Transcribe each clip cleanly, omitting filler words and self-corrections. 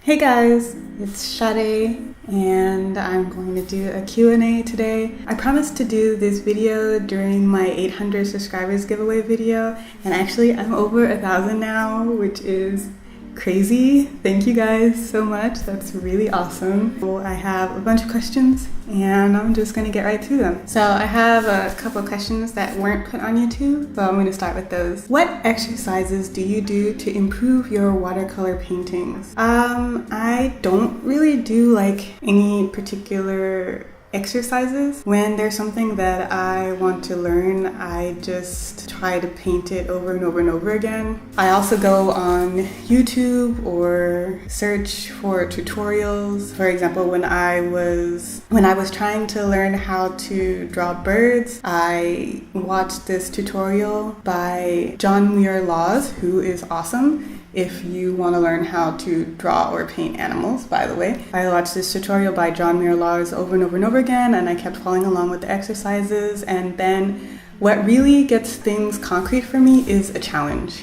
Hey guys, it's Sadie and I'm going to do a Q&A today. I promised to do this video during my 800 subscribers giveaway video, and actually I'm over 1,000 now, which is crazy. Thank you guys so much. That's really awesome. Well, I have a bunch of questions and I'm just going to get right to them. So I have a couple of questions that weren't put on YouTube, so I'm going to start with those. What exercises do you do to improve your watercolor paintings? I don't really do like any particular exercises. When there's something that I want to learn, I just try to paint it over and over and over again. I also go on YouTube or search for tutorials. For example, when I was trying to learn how to draw birds, I watched this tutorial by John Muir Laws, who is awesome. If you want to learn how to draw or paint animals, by the way. I watched this tutorial by John Muir Laws over and over and over again, and I kept following along with the exercises. And then what really gets things concrete for me is a challenge.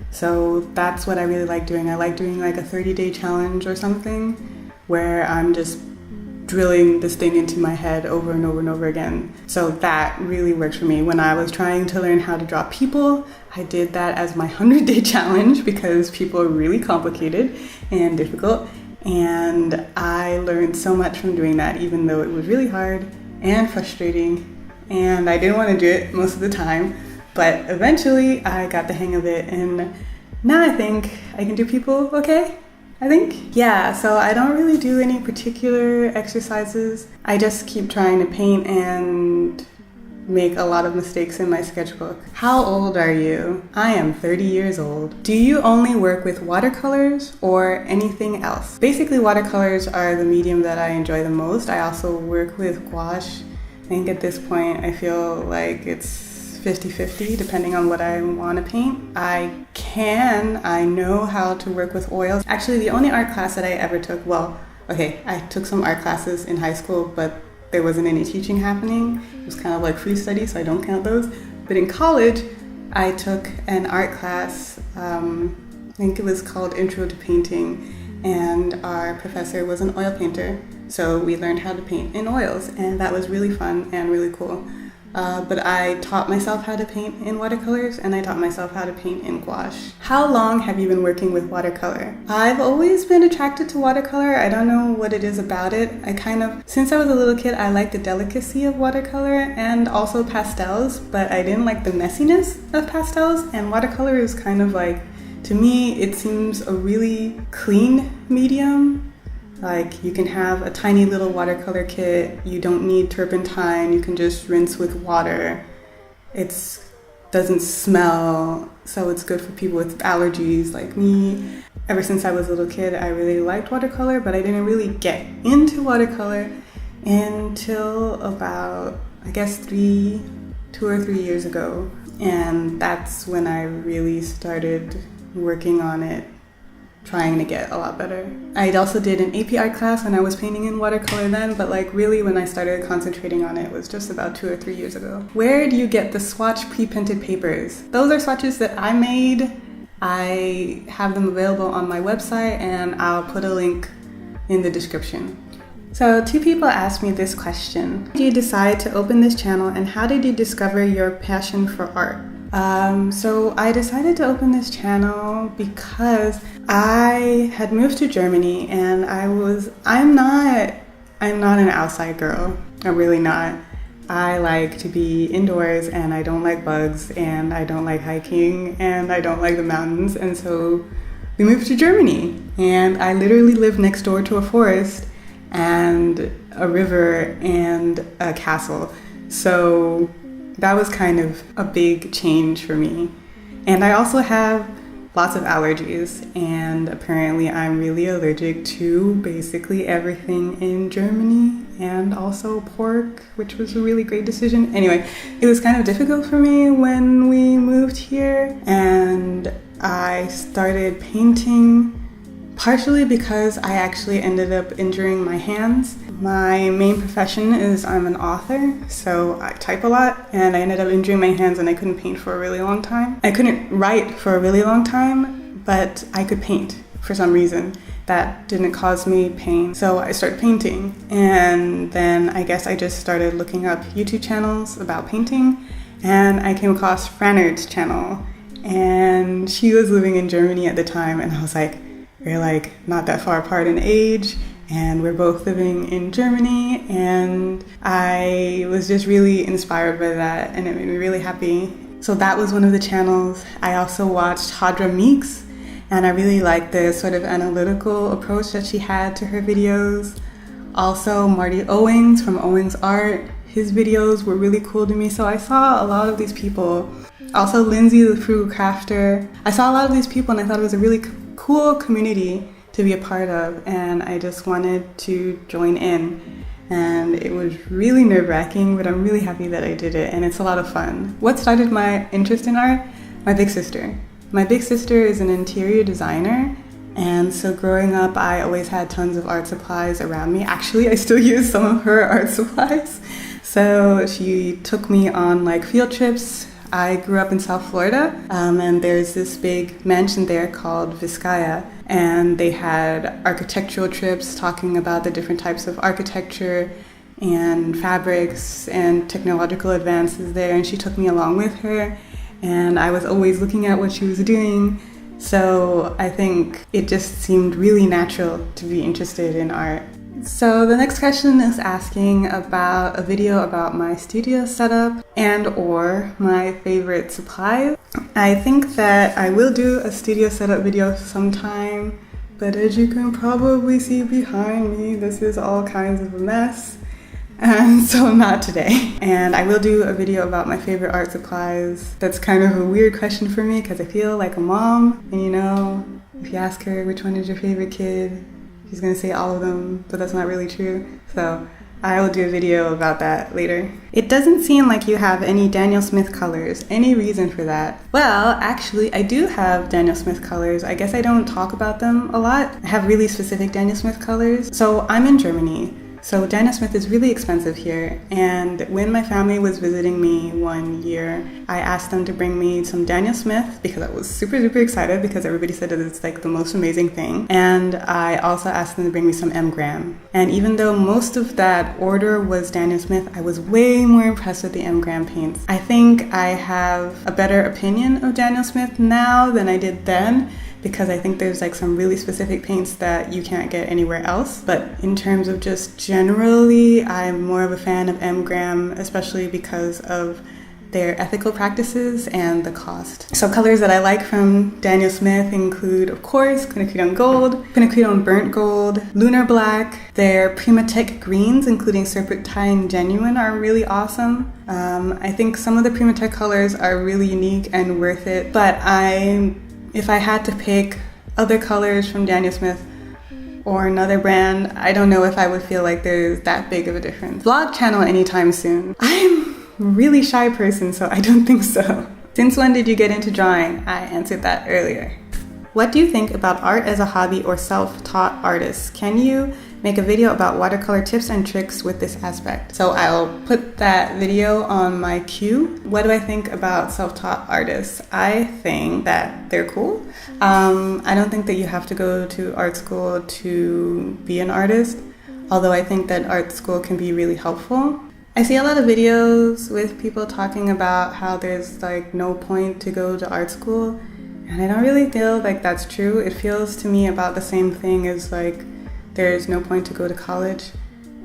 So that's what I really like doing. I like doing like a 30-day challenge or something where I'm just drilling this thing into my head over and over and over again. So that really works for me. When I was trying to learn how to draw people, I did that as my 100-day challenge because people are really complicated and difficult. And I learned so much from doing that, even though it was really hard and frustrating. And I didn't want to do it most of the time, but eventually I got the hang of it. And now I think I can do people okay. I think. Yeah, so I don't really do any particular exercises. I just keep trying to paint and make a lot of mistakes in my sketchbook. How old are you? I am 30 years old. Do you only work with watercolors or anything else? Basically, watercolors are the medium that I enjoy the most. I also work with gouache. I think at this point I feel like it's 50-50 depending on what I want to paint. I know how to work with oils. Actually, the only art class that I ever took, I took some art classes in high school, but there wasn't any teaching happening. It was kind of like free study, so I don't count those. But in college, I took an art class, I think it was called Intro to Painting, and our professor was an oil painter. So we learned how to paint in oils, and that was really fun and really cool. But I taught myself how to paint in watercolors, and I taught myself how to paint in gouache. How long have you been working with watercolor? I've always been attracted to watercolor. I don't know what it is about it. Since I was a little kid, I liked the delicacy of watercolor and also pastels, but I didn't like the messiness of pastels, and watercolor is kind of like, to me, it seems a really clean medium. Like, you can have a tiny little watercolor kit, you don't need turpentine, you can just rinse with water. It doesn't smell, so it's good for people with allergies like me. Ever since I was a little kid, I really liked watercolor, but I didn't really get into watercolor until about, I guess, 2 or 3 years ago. And that's when I really started working on it, trying to get a lot better. I also did an AP art class when I was painting in watercolor then, but really when I started concentrating on it was just about 2 or 3 years ago. Where do you get the swatch pre-printed papers? Those are swatches that I made. I have them available on my website, and I'll put a link in the description. So 2 people asked me this question. How did you decide to open this channel, and how did you discover your passion for art? So I decided to open this channel because I had moved to Germany, and I'm not an outside girl. I'm really not. I like to be indoors, and I don't like bugs, and I don't like hiking, and I don't like the mountains. And so we moved to Germany, and I literally live next door to a forest and a river and a castle. So that was kind of a big change for me. And I also have lots of allergies, and apparently I'm really allergic to basically everything in Germany, and also pork, which was a really great decision. Anyway, it was kind of difficult for me when we moved here, and I started painting partially because I actually ended up injuring my hands. My main profession is I'm an author, so I type a lot, and I ended up injuring my hands and I couldn't paint for a really long time. I couldn't write for a really long time, but I could paint. for some reason that didn't cause me pain. So I started painting, and then I guess I just started looking up YouTube channels about painting, and I came across Franner's channel, and she was living in Germany at the time, and I was like, we're like not that far apart in age, and we're both living in Germany, and I was just really inspired by that, and it made me really happy. So that was one of the channels. I also watched Hadra Meeks, and I really liked the sort of analytical approach that she had to her videos. Also Marty Owings from Owings Art, his videos were really cool to me, so I saw a lot of these people. Also Lindsay the Frugal Crafter. I saw a lot of these people and I thought it was a really cool community to be a part of, and I just wanted to join in. And it was really nerve-wracking, but I'm really happy that I did it, and it's a lot of fun. What started my interest in art? My big sister. My big sister is an interior designer, and so growing up I always had tons of art supplies around me. Actually, I still use some of her art supplies. So she took me on like field trips. I grew up in South Florida, and there's this big mansion there called Vizcaya, and they had architectural trips talking about the different types of architecture and fabrics and technological advances there, and she took me along with her, and I was always looking at what she was doing. So I think it just seemed really natural to be interested in art. So the next question is asking about a video about my studio setup and or my favorite supplies. I think that I will do a studio setup video sometime, but as you can probably see behind me, this is all kinds of a mess. And so not today. And I will do a video about my favorite art supplies. That's kind of a weird question for me because I feel like a mom, and you know, if you ask her which one is your favorite kid, she's gonna say all of them, but that's not really true. So I will do a video about that later. It doesn't seem like you have any Daniel Smith colors. Any reason for that? Well, actually, I do have Daniel Smith colors. I guess I don't talk about them a lot. I have really specific Daniel Smith colors. So I'm in Germany. So Daniel Smith is really expensive here, and when my family was visiting me one year, I asked them to bring me some Daniel Smith because I was super excited because everybody said that it's like the most amazing thing, and I also asked them to bring me some M. Graham. And even though most of that order was Daniel Smith, I was way more impressed with the M. Graham paints. I think I have a better opinion of Daniel Smith now than I did then, because I think there's like some really specific paints that you can't get anywhere else. But in terms of just generally, I'm more of a fan of M. Graham, especially because of their ethical practices and the cost. So colors that I like from Daniel Smith include, of course, quinacridone gold, quinacridone burnt gold, lunar black. Their Primatech greens, including serpentine genuine, are really awesome. I think some of the Primatech colors are really unique and worth it, but if I had to pick other colors from Daniel Smith or another brand, I don't know if I would feel like there's that big of a difference. Vlog channel anytime soon. I'm a really shy person, so I don't think so. Since when did you get into drawing? I answered that earlier. What do you think about art as a hobby or self-taught artists? Can you make a video about watercolor tips and tricks with this aspect? So I'll put that video on my queue. What do I think about self-taught artists? I think that they're cool. I don't think that you have to go to art school to be an artist, although I think that art school can be really helpful. I see a lot of videos with people talking about how there's like no point to go to art school, and I don't really feel like that's true. It feels to me about the same thing as like there's no point to go to college.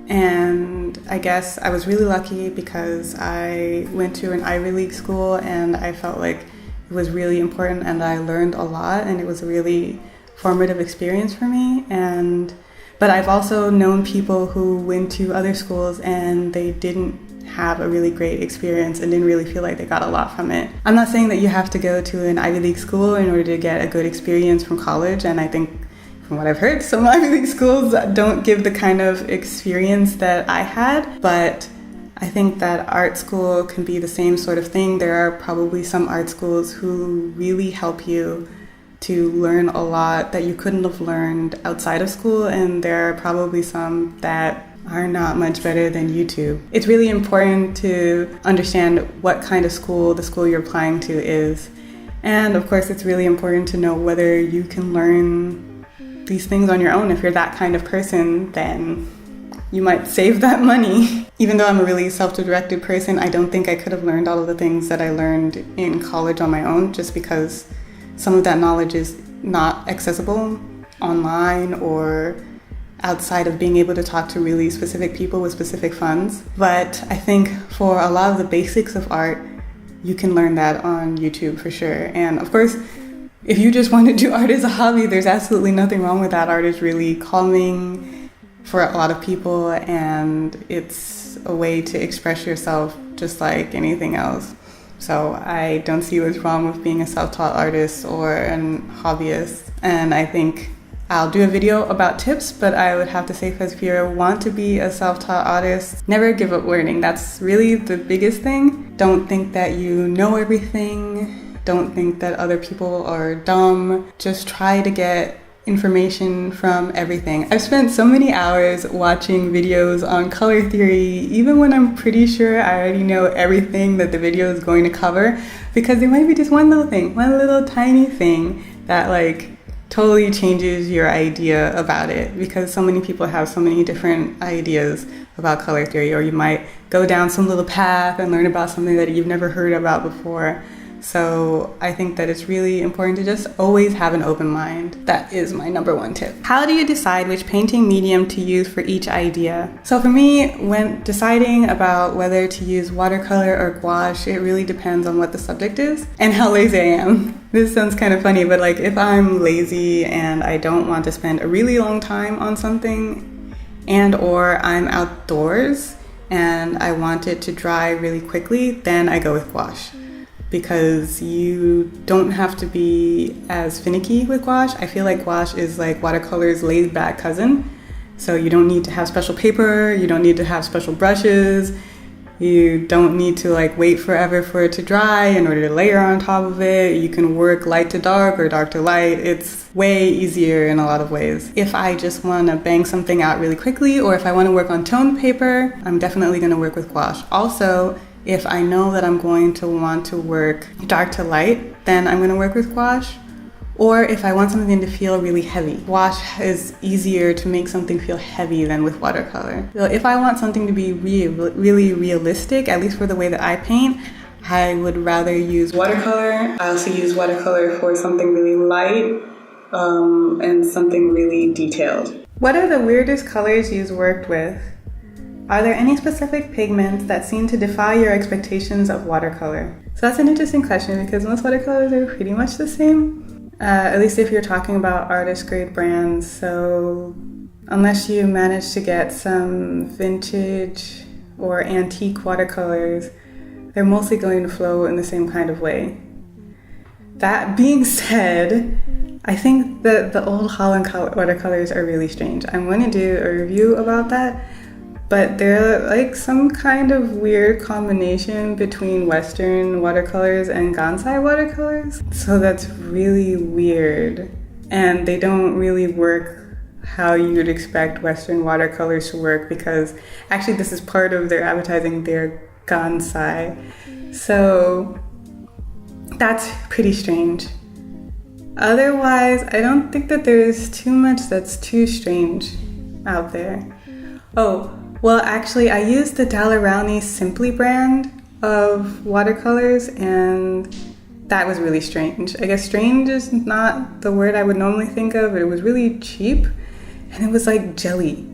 And I guess I was really lucky because I went to an Ivy League school and I felt like it was really important and I learned a lot and it was a really formative experience for me. But I've also known people who went to other schools and they didn't have a really great experience and didn't really feel like they got a lot from it. I'm not saying that you have to go to an Ivy League school in order to get a good experience from college, and I think from what I've heard, some Ivy League schools don't give the kind of experience that I had, but I think that art school can be the same sort of thing. There are probably some art schools who really help you to learn a lot that you couldn't have learned outside of school, and there are probably some that are not much better than YouTube. It's really important to understand what kind of school the school you're applying to is. And of course, it's really important to know whether you can learn these things on your own. If you're that kind of person, then you might save that money. Even though I'm a really self-directed person, I don't think I could have learned all of the things that I learned in college on my own, just because some of that knowledge is not accessible online or outside of being able to talk to really specific people with specific funds. But I think for a lot of the basics of art, you can learn that on YouTube for sure. And of course, if you just want to do art as a hobby, there's absolutely nothing wrong with that. Art is really calming for a lot of people, and it's a way to express yourself just like anything else. So I don't see what's wrong with being a self-taught artist or an hobbyist. And I think I'll do a video about tips, but I would have to say, if you want to be a self-taught artist, never give up learning. That's really the biggest thing. Don't think that you know everything. Don't think that other people are dumb. Just try to get information from everything. I've spent so many hours watching videos on color theory, even when I'm pretty sure I already know everything that the video is going to cover, because there might be just one little thing, one little tiny thing that like totally changes your idea about it, because so many people have so many different ideas about color theory, or you might go down some little path and learn about something that you've never heard about before. So I think that it's really important to just always have an open mind. That is my number one tip. How do you decide which painting medium to use for each idea? So for me, when deciding about whether to use watercolor or gouache, it really depends on what the subject is and how lazy I am. This sounds kind of funny, but like if I'm lazy and I don't want to spend a really long time on something, and or I'm outdoors and I want it to dry really quickly, then I go with gouache. Because you don't have to be as finicky with gouache. I feel like gouache is like watercolor's laid back cousin. So you don't need to have special paper, you don't need to have special brushes, you don't need to like wait forever for it to dry in order to layer on top of it. You can work light to dark or dark to light. It's way easier in a lot of ways. If I just want to bang something out really quickly, or if I want to work on toned paper, I'm definitely going to work with gouache. Also, if I know that I'm going to want to work dark to light, then I'm going to work with gouache. Or if I want something to feel really heavy, gouache is easier to make something feel heavy than with watercolor. So if I want something to be really realistic, at least for the way that I paint, I would rather use watercolor. I also use watercolor for something really light and something really detailed. What are the weirdest colors you've worked with? Are there any specific pigments that seem to defy your expectations of watercolor? So that's an interesting question, because most watercolors are pretty much the same, at least if you're talking about artist grade brands. So unless you manage to get some vintage or antique watercolors, they're mostly going to flow in the same kind of way. That being said, I think that the old Holland watercolors are really strange. I'm going to do a review about that. But they're like some kind of weird combination between Western watercolors and Gansai watercolors. So that's really weird. And they don't really work how you'd expect Western watercolors to work, because actually this is part of their advertising, their Gansai. So that's pretty strange. Otherwise, I don't think that there's too much that's too strange out there. Oh, well, actually, I used the Daler-Rowney Simply brand of watercolors, and that was really strange. I guess strange is not the word I would normally think of, but it was really cheap, and it was like jelly.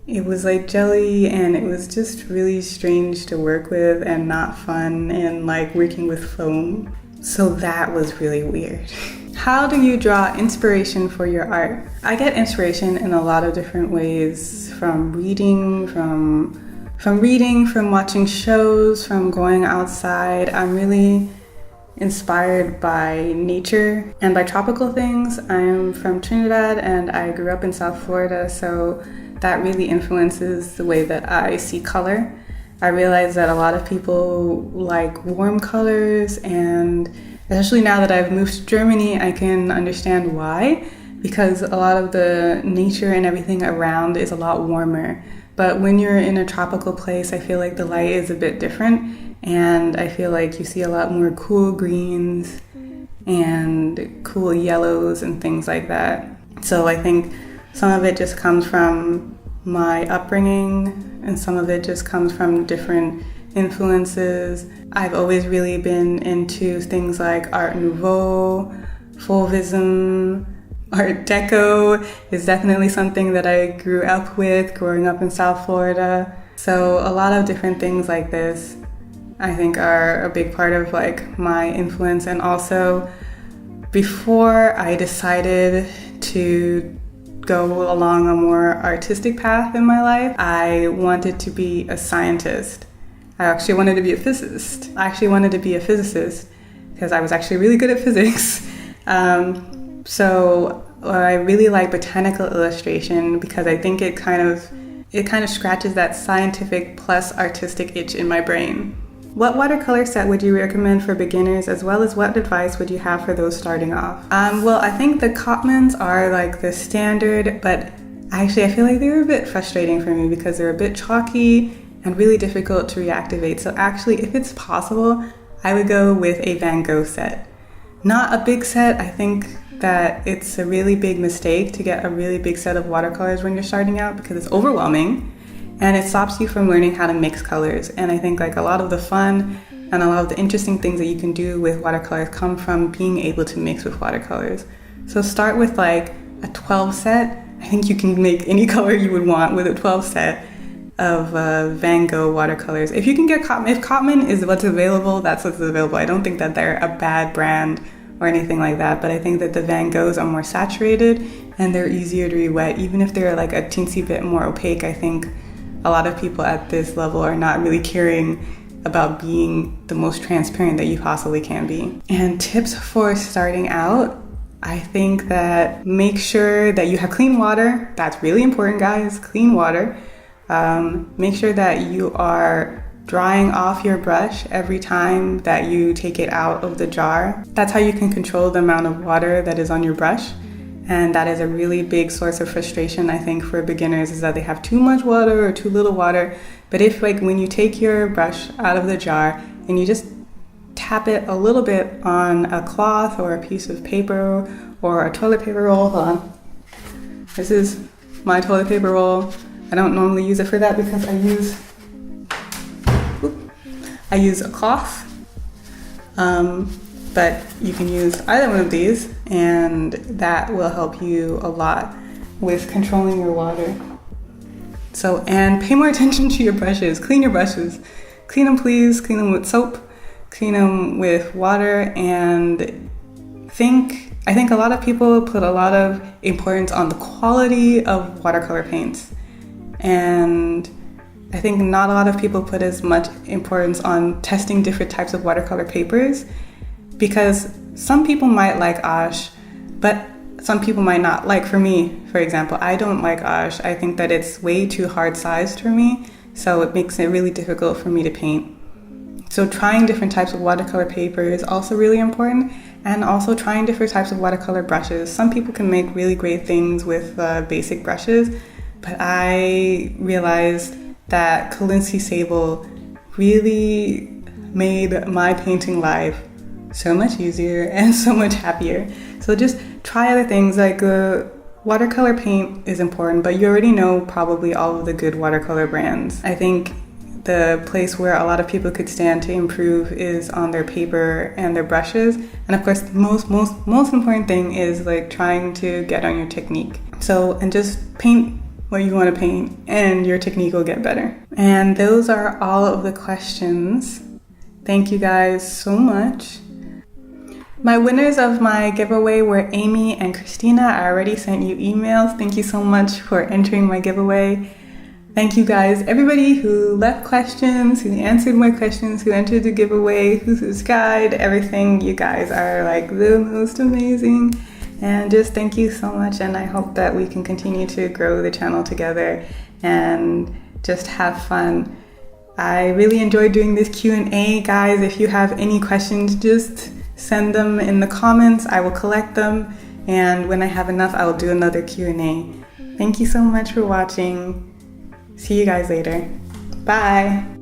It was like jelly, and it was just really strange to work with and not fun, and like working with foam. So that was really weird. How do you draw inspiration for your art? I get inspiration in a lot of different ways, from reading, from watching shows, from going outside. I'm really inspired by nature and by tropical things. I'm from Trinidad and I grew up in South Florida, so that really influences the way that I see color. I realize that a lot of people like warm colors, and especially now that I've moved to Germany, I can understand why, because a lot of the nature and everything around is a lot warmer. But when you're in a tropical place, I feel like the light is a bit different, and I feel like you see a lot more cool greens and cool yellows and things like that. So I think some of it just comes from my upbringing, and some of it just comes from different influences. I've always really been into things like Art Nouveau, Fauvism, Art Deco is definitely something that I grew up with growing up in South Florida. So a lot of different things like this I think are a big part of like my influence. And also before I decided to go along a more artistic path in my life, I wanted to be a scientist. I actually wanted to be a physicist. I actually wanted to be a physicist because I was actually really good at physics. So I really like botanical illustration because I think it kind of scratches that scientific plus artistic itch in my brain. What watercolor set would you recommend for beginners, as well as what advice would you have for those starting off? Well, I think the Cotmans are like the standard, but actually I feel like they were a bit frustrating for me because they're a bit chalky and really difficult to reactivate. So actually, if it's possible, I would go with a Van Gogh set. Not a big set. I think that it's a really big mistake to get a really big set of watercolors when you're starting out because it's overwhelming and it stops you from learning how to mix colors. And I think like a lot of the fun and a lot of the interesting things that you can do with watercolors come from being able to mix with watercolors. So start with like a 12 set. I think you can make any color you would want with a 12 set of Van Gogh watercolors. If you can get Cotman, if Cotman is what's available, that's what's available. I don't think that they're a bad brand or anything like that, but I think that the Van Goghs are more saturated and they're easier to re-wet. Even if they're like a teensy bit more opaque, I think a lot of people at this level are not really caring about being the most transparent that you possibly can be. And tips for starting out, I think that make sure that you have clean water. That's really important, guys, clean water. Make sure that you are drying off your brush every time that you take it out of the jar. That's how you can control the amount of water that is on your brush. And that is a really big source of frustration, I think, for beginners, is that they have too much water or too little water. But if like when you take your brush out of the jar and you just tap it a little bit on a cloth or a piece of paper or a toilet paper roll, hold on. This is my toilet paper roll. I don't normally use it for that because I use a cloth, but you can use either one of these and that will help you a lot with controlling your water. So, and pay more attention to your brushes. Clean your brushes. Clean them, please. Clean them with soap. Clean them with water. And I think a lot of people put a lot of importance on the quality of watercolor paints. And I think not a lot of people put as much importance on testing different types of watercolor papers, because some people might like Gouache, but some people might not. Like for me, for example, I don't like Gouache. I think that it's way too hard sized for me, so it makes it really difficult for me to paint. So trying different types of watercolor paper is also really important, and also trying different types of watercolor brushes. Some people can make really great things with basic brushes, but I realized that Kolinsky Sable really made my painting life so much easier and so much happier. So just try other things. Like watercolor paint is important, but you already know probably all of the good watercolor brands. I think the place where a lot of people could stand to improve is on their paper and their brushes. And of course, the most important thing is like trying to get on your technique. So, and just paint what you want to paint and your technique will get better. And those are all of the questions. Thank you guys so much. My winners of my giveaway were Amy and Christina. I already sent you emails. Thank you so much for entering my giveaway. Thank you guys, everybody who left questions, who answered my questions, who entered the giveaway, who subscribed, everything. You guys are like the most amazing. And just thank you so much, and I hope that we can continue to grow the channel together and just have fun. I really enjoyed doing this Q&A, guys. If you have any questions, just send them in the comments. I will collect them, and when I have enough, I will do another Q&A. Thank you so much for watching. See you guys later. Bye.